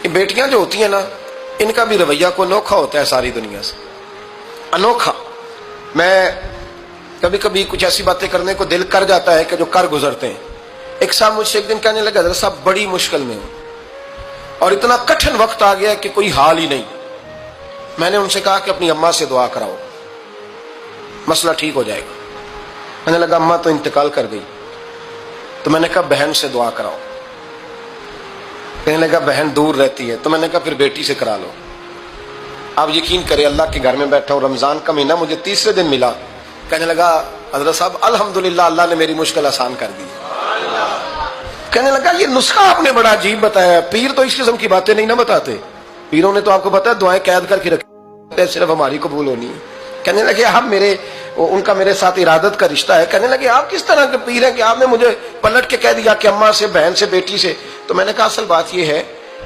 یہ بیٹیاں جو ہوتی ہیں نا، ان کا بھی رویہ کو انوکھا ہوتا ہے ساری دنیا سے، انوکھا۔ میں کبھی کبھی کچھ ایسی باتیں کرنے کو دل کر جاتا ہے کہ جو کر گزرتے ہیں۔ ایک صاحب مجھ سے ایک دن کہنے لگا، حضرت صاحب بڑی مشکل میں ہوں اور اتنا کٹھن وقت آ گیا کہ کوئی حال ہی نہیں۔ میں نے ان سے کہا کہ اپنی اماں سے دعا کراؤ، مسئلہ ٹھیک ہو جائے گا۔ کہنے لگا اماں تو انتقال کر گئی۔ تو میں نے کہا بہن سے دعا کراؤ۔ کہنے لگا بہن دور رہتی ہے۔ تو میں نے کہا پھر بیٹی سے کرا لو۔ آپ یقین کریں، اللہ کے گھر میں بیٹھا ہوں، رمضان کا مہینہ مجھے تیسرے دن ملا۔ کہنے لگا حضرت صاحب الحمدللہ اللہ نے میری مشکل آسان کر دی۔ کہنے لگا یہ نسخہ آپ نے بڑا عجیب بتایا، پیر تو اس قسم کی باتیں نہیں نہ بتاتے، پیروں نے تو آپ کو پتا ہے دعائیں قید کر کے رکھی، صرف ہماری قبول ہونی ہے۔ کہنے لگے آپ ان کا میرے ساتھ ارادت کا رشتہ ہے۔ کہنے لگے آپ کس طرح کے پیر ہیں کہ آپ نے مجھے پلٹ کے کہہ دیا کہ اماں سے، بہن سے، بیٹی سے۔ تو میں نے کہا اصل بات یہ ہے